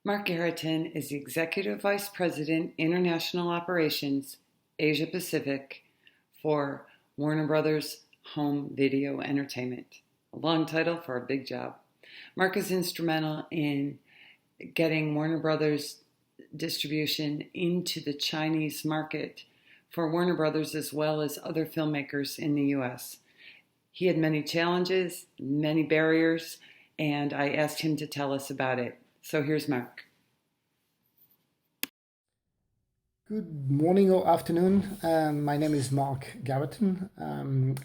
Marc is the Executive Vice President, International Operations, Asia Pacific for Warner Brothers Home Video Entertainment. A long title for a big job. Marc is instrumental in getting Warner Brothers distribution into the Chinese market for Warner Brothers as well as other filmmakers in the US. He had many challenges, many barriers, and I asked him to tell us about it. So here's Marc. Good morning or afternoon. My name is Marc Garreton.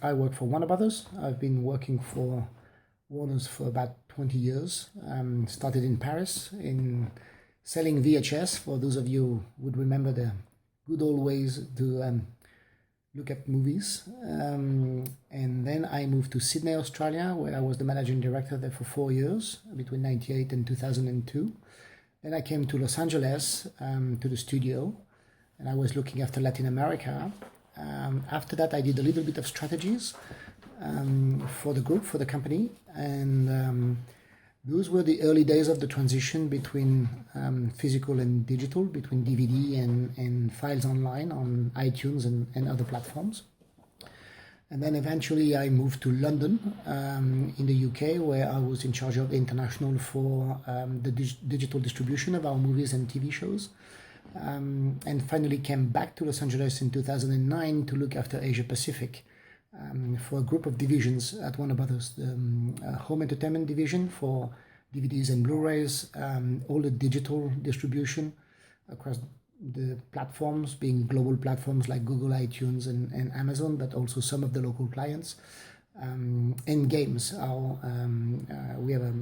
I work for Warner Brothers. I've been working for Warner's for about 20 years. Started in Paris in selling VHS, for those of you who would remember the good old ways to look at movies. And then I moved to Sydney, Australia, where I was the managing director there for 4 years, between 98 and 2002. Then I came to Los Angeles to the studio, and I was looking after Latin America. After that, I did a little bit of strategies for the group, for the company, and those were the early days of the transition between physical and digital, between DVD and files online on iTunes and other platforms. And then eventually I moved to London in the UK, where I was in charge of international for the digital distribution of our movies and TV shows. And finally came back to Los Angeles in 2009 to look after Asia Pacific for a group of divisions at Warner Brothers, the home entertainment division for DVDs and Blu-rays, all the digital distribution across the platforms, being global platforms like Google, iTunes, and Amazon, but also some of the local clients, and games. We have a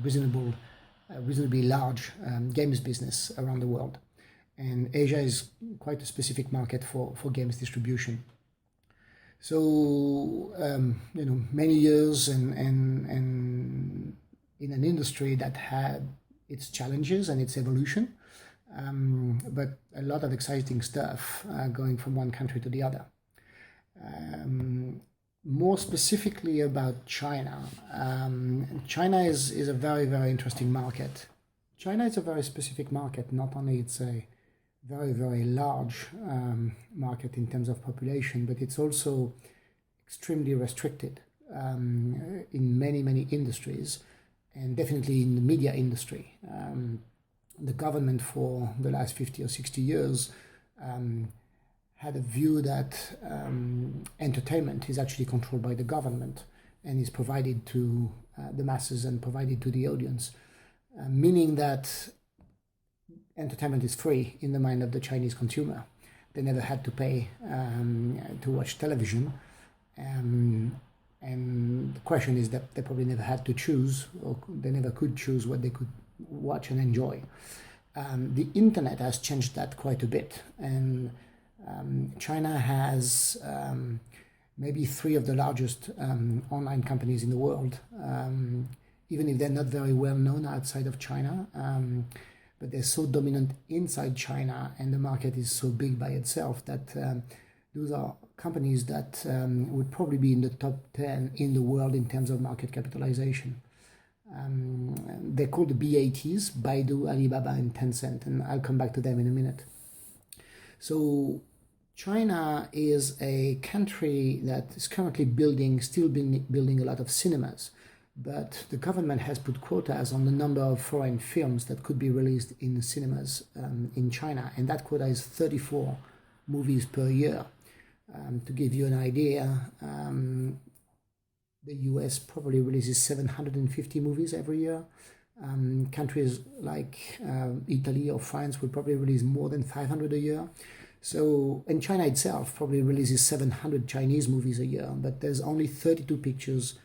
reasonably large games business around the world. And Asia is quite a specific market for games distribution. So, many years and in an industry that had its challenges and its evolution, but a lot of exciting stuff going from one country to the other. More specifically about China. China is a very, very interesting market. China is a very specific market. Not only it's a very, very large market in terms of population, but it's also extremely restricted in many, many industries, and definitely in the media industry. The government for the last 50 or 60 years had a view that entertainment is actually controlled by the government and is provided to the masses and provided to the audience, meaning that entertainment is free in the mind of the Chinese consumer. They never had to pay to watch television. And the question is that they probably never had to choose, or they never could choose what they could watch and enjoy. The internet has changed that quite a bit. And China has maybe 3 of the largest online companies in the world, even if they're not very well known outside of China. But they're so dominant inside China, and the market is so big by itself that those are companies that would probably be in the top 10 in the world in terms of market capitalization. They're called the BATs, Baidu, Alibaba, and Tencent, and I'll come back to them in a minute. So China is a country that is currently still building a lot of cinemas. But the government has put quotas on the number of foreign films that could be released in the cinemas in China, and that quota is 34 movies per year. To give you an idea, the US probably releases 750 movies every year. Countries like Italy or France would probably release more than 500 a year. So, and China itself probably releases 700 Chinese movies a year, but there's only 32 pictures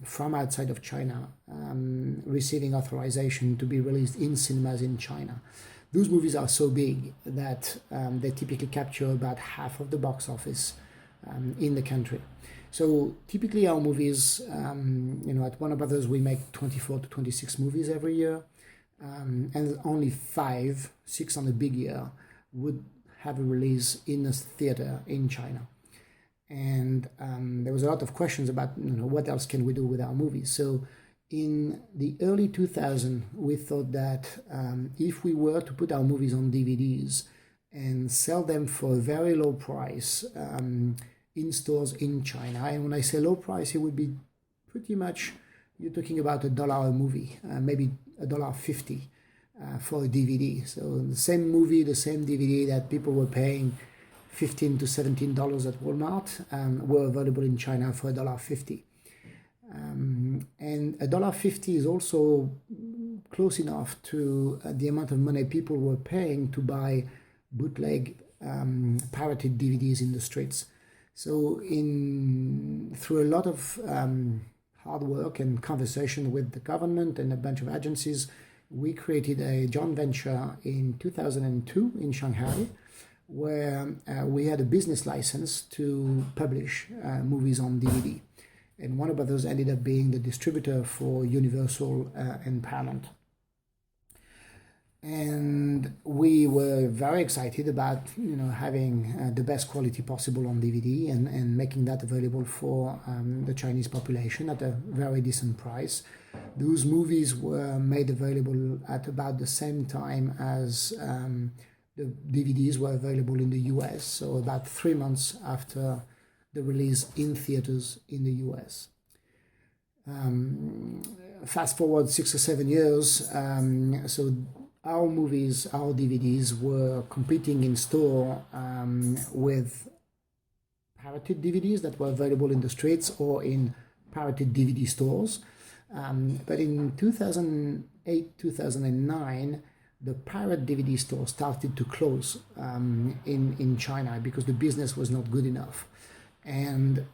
from outside of China receiving authorization to be released in cinemas in China. Those movies are so big that they typically capture about half of the box office in the country. So typically our movies, at Warner Brothers we make 24 to 26 movies every year, and only 6 on a big year would have a release in a theater in China. And there was a lot of questions about what else can we do with our movies. So In the early 2000s, we thought that if we were to put our movies on DVDs and sell them for a very low price in stores in China, and when I say low price, it would be pretty much, you're talking about $1 a movie, maybe $1.50 for a DVD. So the same movie, the same DVD that people were paying $15 to $17 at Walmart were available in China for $1.50. And $1.50 is also close enough to the amount of money people were paying to buy bootleg pirated DVDs in the streets. So through a lot of hard work and conversation with the government and a bunch of agencies, we created a joint venture in 2002 in Shanghai, where we had a business license to publish movies on DVD. And Warner Brothers ended up being the distributor for Universal and Paramount. And we were very excited about having the best quality possible on DVD and making that available for the Chinese population at a very decent price. Those movies were made available at about the same time as the DVDs were available in the US, so about 3 months after the release in theaters in the US. Fast forward 6 or 7 years, so our movies, our DVDs were competing in store with pirated DVDs that were available in the streets or in pirated DVD stores. But in 2008, 2009, the pirate DVD stores started to close in China because the business was not good enough. And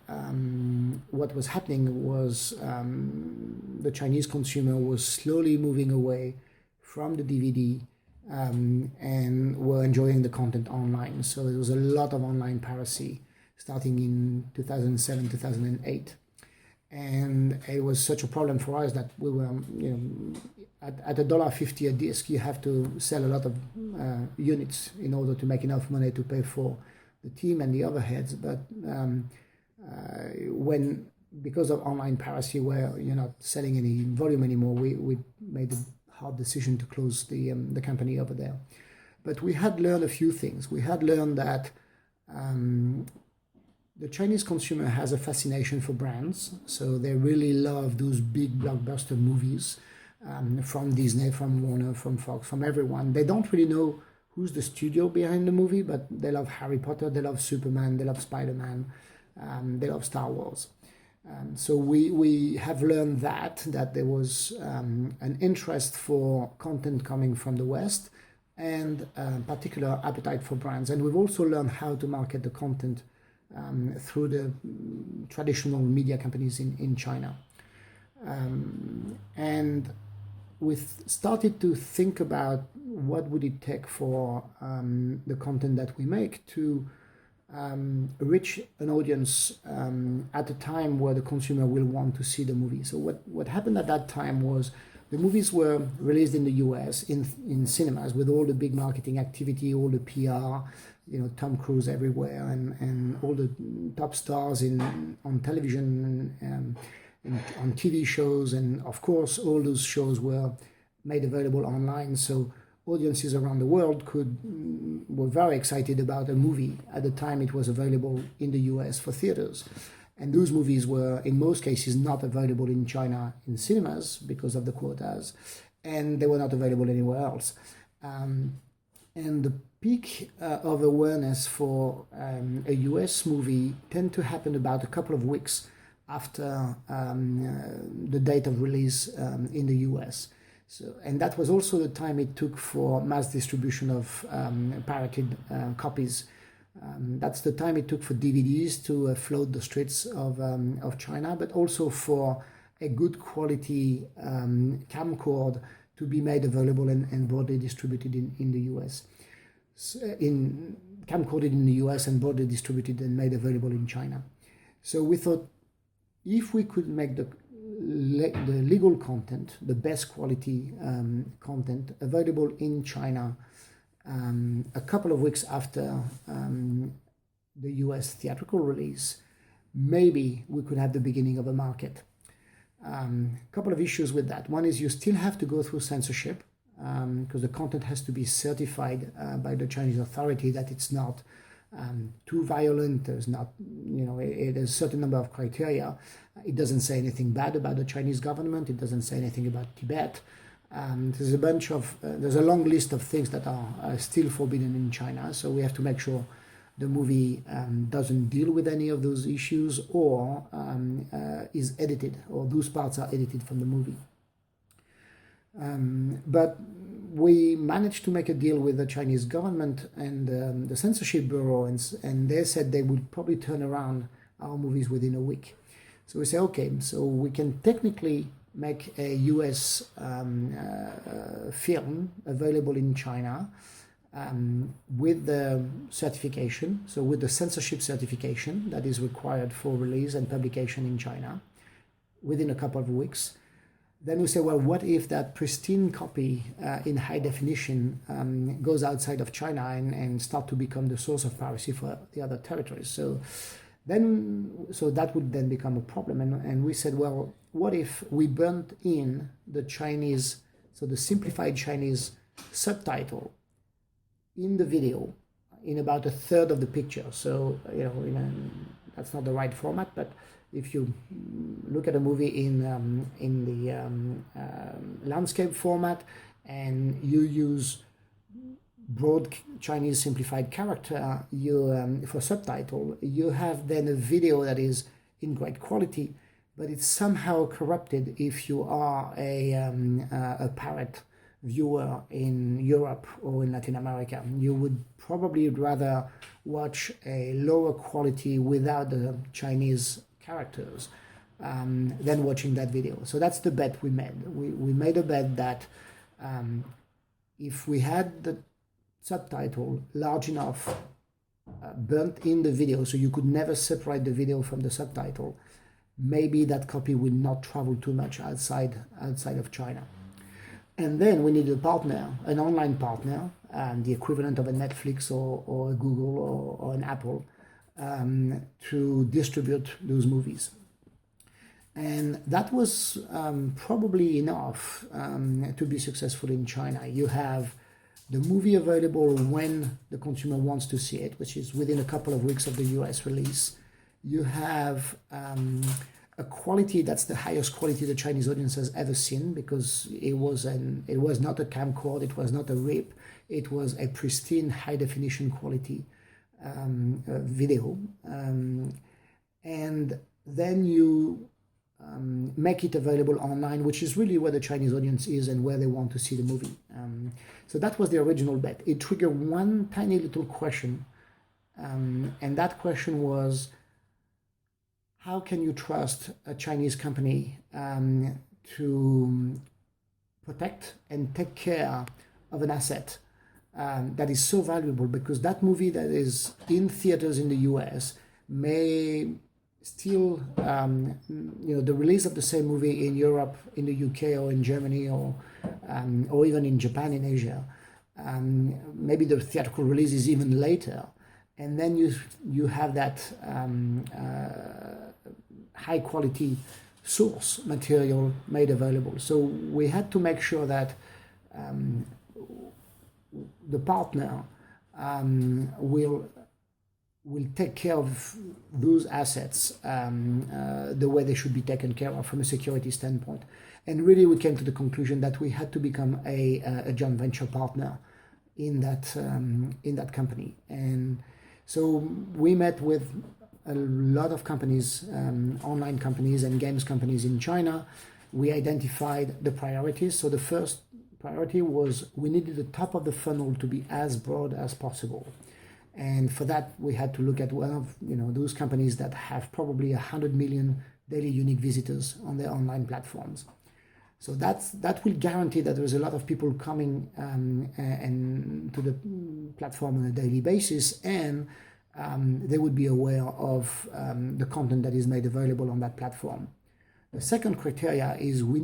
what was happening was the Chinese consumer was slowly moving away from the DVD and were enjoying the content online. So there was a lot of online piracy starting in 2007, 2008. And it was such a problem for us that we were, at $1.50 a disc, you have to sell a lot of units in order to make enough money to pay for the team and the overheads. But because of online piracy, where you're not selling any volume anymore, we made the hard decision to close the company over there. But we had learned a few things. We had learned that the Chinese consumer has a fascination for brands, so they really love those big blockbuster movies from Disney, from Warner, from Fox, from everyone. They don't really know who's the studio behind the movie, but they love Harry Potter, they love Superman, they love Spider-Man, they love Star Wars. So we have learned that there was an interest for content coming from the West and particular appetite for brands. And we've also learned how to market the content through the traditional media companies in China. And we started to think about what would it take for the content that we make to reach an audience at a time where the consumer will want to see the movie. So what happened at that time was the movies were released in the US in cinemas with all the big marketing activity, all the PR, Tom Cruise everywhere, and all the top stars on television and on TV shows, and of course all those shows were made available online. So audiences around the world were very excited about a movie at the time it was available in the US for theaters. And those movies were, in most cases, not available in China in cinemas because of the quotas, and they were not available anywhere else. And the peak of awareness for a US movie tend to happen about a couple of weeks after the date of release in the US. So, and that was also the time it took for mass distribution of pirated copies. That's the time it took for DVDs to float the streets of China, but also for a good quality camcorder to be made available and broadly distributed in the US. Camcorded in the US and broadly distributed and made available in China. So we thought if we could make the legal content, the best quality content available in China a couple of weeks after the US theatrical release, maybe we could have the beginning of a market. Couple of issues with that. One is you still have to go through censorship because the content has to be certified by the Chinese authority that it's not too violent. There's not, there's a certain number of criteria. It doesn't say anything bad about the Chinese government. It doesn't say anything about Tibet. There's a long list of things that are still forbidden in China. So we have to make sure the movie doesn't deal with any of those issues or is edited, or those parts are edited from the movie. But we managed to make a deal with the Chinese government and the censorship bureau, and they said they would probably turn around our movies within a week. So we say, okay, so we can technically make a US film available in China with the certification, so with the censorship certification that is required for release and publication in China within a couple of weeks. Then we say, well, what if that pristine copy in high definition goes outside of China and start to become the source of piracy for the other territories? So that would then become a problem. And we said, well, what if we burnt in the Chinese, so the simplified Chinese subtitle in the video in about a third of the picture? So, that's not the right format, but if you look at a movie in the landscape format and you use broad Chinese simplified character for subtitle, you have then a video that is in great quality, but it's somehow corrupted if you are a parrot viewer in Europe or in Latin America. You would probably rather watch a lower quality without the Chinese characters than watching that video. So that's the bet we made. We made a bet that if we had the subtitle large enough burnt in the video so you could never separate the video from the subtitle, maybe that copy will not travel too much outside of China. And then we needed a partner, an online partner, the equivalent of a Netflix or a Google or an Apple, to distribute those movies. And that was probably enough to be successful in China. You have the movie available when the consumer wants to see it, which is within a couple of weeks of the US release. You have a quality that's the highest quality the Chinese audience has ever seen, because it was not a camcorder, it was not a rip, it was a pristine high definition quality video, and then you make it available online, which is really where the Chinese audience is and where they want to see the movie. So that was the original bet. It triggered one tiny little question, and that question was, how can you trust a Chinese company to protect and take care of an asset that is so valuable? Because that movie that is in theaters in the US may still, the release of the same movie in Europe, in the UK, or in Germany, or even in Japan, in Asia, maybe the theatrical release is even later, and then you have that high quality source material made available. So we had to make sure that the partner will take care of those assets the way they should be taken care of from a security standpoint. And really we came to the conclusion that we had to become a joint venture partner in that company. And so we met with a lot of companies, online companies and games companies in China. We identified the priorities. So the first priority was we needed the top of the funnel to be as broad as possible. And for that, we had to look at one of those companies that have probably 100 million daily unique visitors on their online platforms. So that will guarantee that there's a lot of people coming and to the platform on a daily basis, and they would be aware of the content that is made available on that platform. The second criteria is we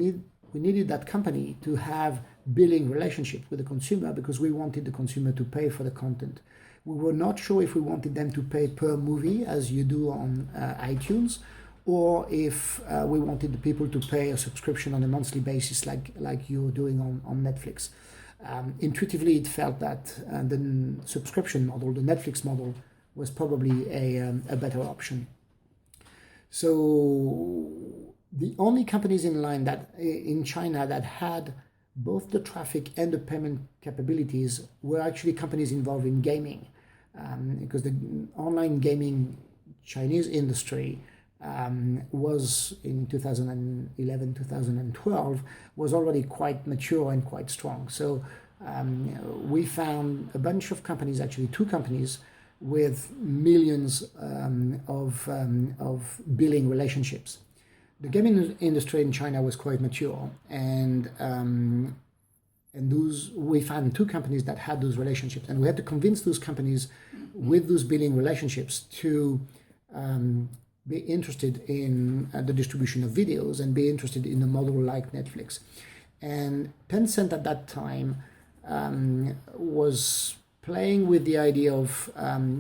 needed that company to have billing relationship with the consumer, because we wanted the consumer to pay for the content. We were not sure if we wanted them to pay per movie as you do on iTunes, or if we wanted the people to pay a subscription on a monthly basis, like you're doing on Netflix. Intuitively, it felt that the subscription model, the Netflix model, was probably a better option. So the only companies in China that had both the traffic and the payment capabilities were actually companies involved in gaming, because the online gaming Chinese industry was in 2011, 2012, was already quite mature and quite strong. So we found a bunch of companies, actually 2 companies, with millions of billing relationships. The gaming industry in China was quite mature, and we found 2 companies that had those relationships, and we had to convince those companies with those billing relationships to be interested in the distribution of videos and be interested in a model like Netflix. And Tencent at that time was playing with the idea of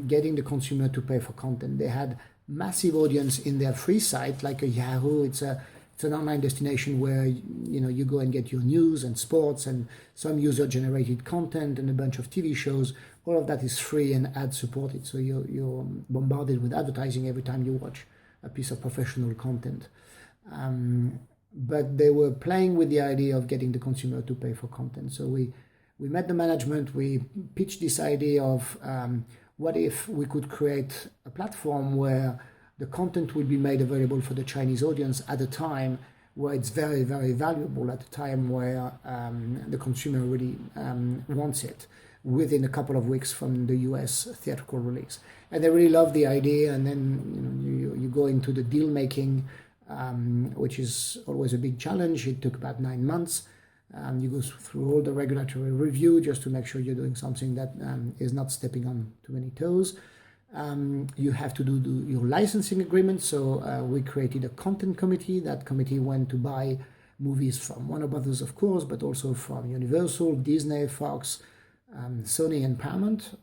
getting the consumer to pay for content. They had massive audience in their free site, like a Yahoo. It's an online destination where you go and get your news and sports and some user-generated content and a bunch of TV shows. All of that is free and ad-supported, so you're bombarded with advertising every time you watch a piece of professional content. But they were playing with the idea of getting the consumer to pay for content. So we met the management, we pitched this idea of what if we could create a platform where the content would be made available for the Chinese audience at a time where it's very, very valuable, at a time where the consumer really wants it, within a couple of weeks from the US theatrical release. And they really loved the idea, and then you go into the deal making, which is always a big challenge. It took about 9 months. You go through all the regulatory review just to make sure you're doing something that is not stepping on too many toes. You have to do your licensing agreement. So we created a content committee. That committee went to buy movies from Warner Brothers, of course, but also from Universal, Disney, Fox, Sony, and Paramount.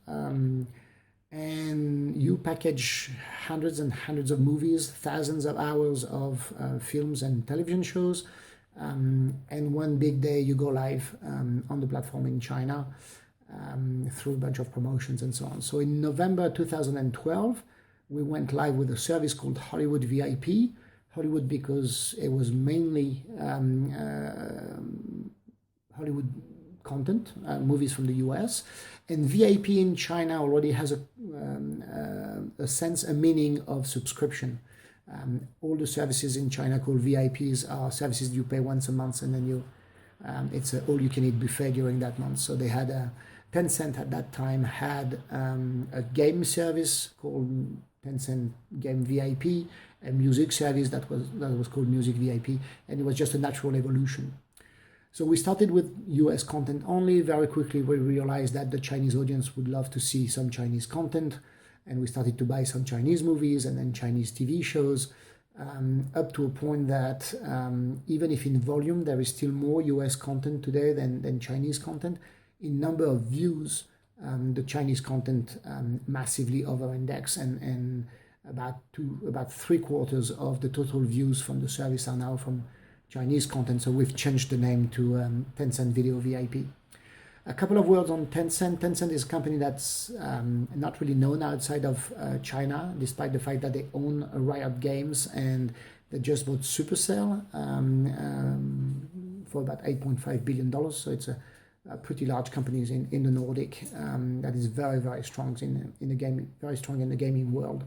And you package hundreds and hundreds of movies, thousands of hours of films and television shows. And one big day you go live on the platform in China through a bunch of promotions and so on. So in November 2012, we went live with a service called Hollywood VIP. Hollywood because it was mainly Hollywood content, movies from the US. And VIP in China already has a sense, a meaning of subscription. All the services in China called VIPs are services you pay once a month, and then it's an all-you-can-eat buffet during that month. So they had Tencent at that time had a game service called Tencent Game VIP, a music service that was called Music VIP, and it was just a natural evolution. So we started with US content only. Very quickly we realized that the Chinese audience would love to see some Chinese content, and we started to buy some Chinese movies and then Chinese TV shows, up to a point that even if in volume there is still more US content today than Chinese content, in number of views, the Chinese content massively over-index, and about 3/4 of the total views from the service are now from Chinese content. So we've changed the name to Tencent Video VIP. A couple of words on Tencent. Tencent is a company that's not really known outside of China, despite the fact that they own Riot Games, and they just bought Supercell for about $8.5 billion. So it's a pretty large company in the Nordic that is very, very strong in the gaming, very strong in the gaming world.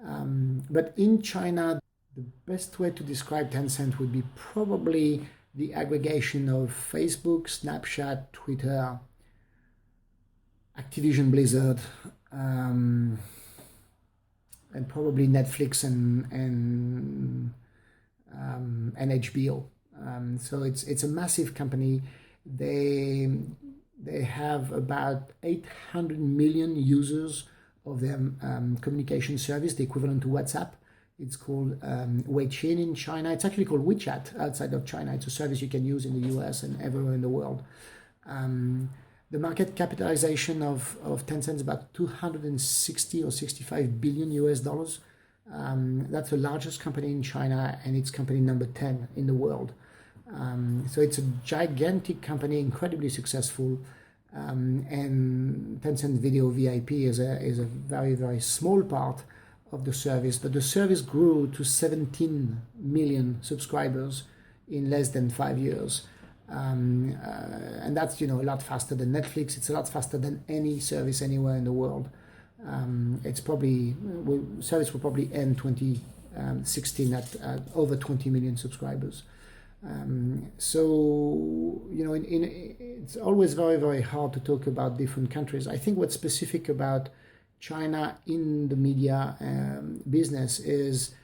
But in China, the best way to describe Tencent would be probably the aggregation of Facebook, Snapchat, Twitter, Activision Blizzard, and probably Netflix and HBO. So it's a massive company. They have about 800 million users of their communication service, the equivalent to WhatsApp. It's called Weixin in China. It's actually called WeChat outside of China. It's a service you can use in the US and everywhere in the world. The market capitalization of Tencent is about 260 or 65 billion US dollars. That's the largest company in China, and it's company number 10 in the world. So it's a gigantic company, incredibly successful. And Tencent Video VIP is a very, very small part of the service, but the service grew to 17 million subscribers in less than 5 years. And that's a lot faster than Netflix. It's a lot faster than any service anywhere in the world. It's probably service will probably end 2016 at over 20 million subscribers. So it's always very, very hard to talk about different countries. I think what's specific about China in the media business is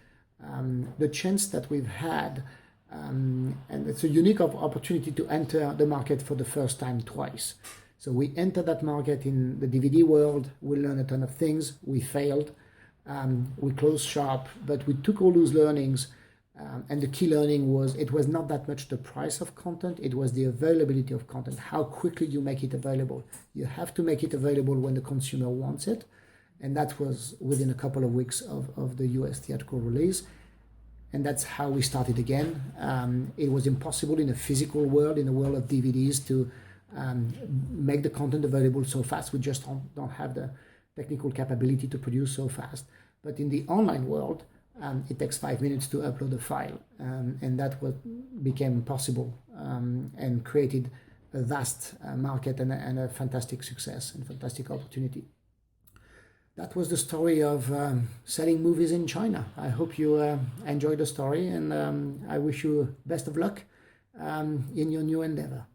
the chance that we've had, and it's a unique opportunity to enter the market for the first time twice. So we entered that market in the DVD world. We learned a ton of things. We failed. We closed shop, but we took all those learnings. And the key learning was it was not that much the price of content, it was the availability of content, how quickly you make it available. You have to make it available when the consumer wants it. And that was within a couple of weeks of the US theatrical release. And that's how we started again. It was impossible in a physical world, in the world of DVDs, to make the content available so fast. We just don't have the technical capability to produce so fast. But in the online world, it takes 5 minutes to upload a file, and that became possible and created a vast market and a fantastic success and fantastic opportunity. That was the story of selling movies in China. I hope you enjoyed the story, and I wish you best of luck in your new endeavor.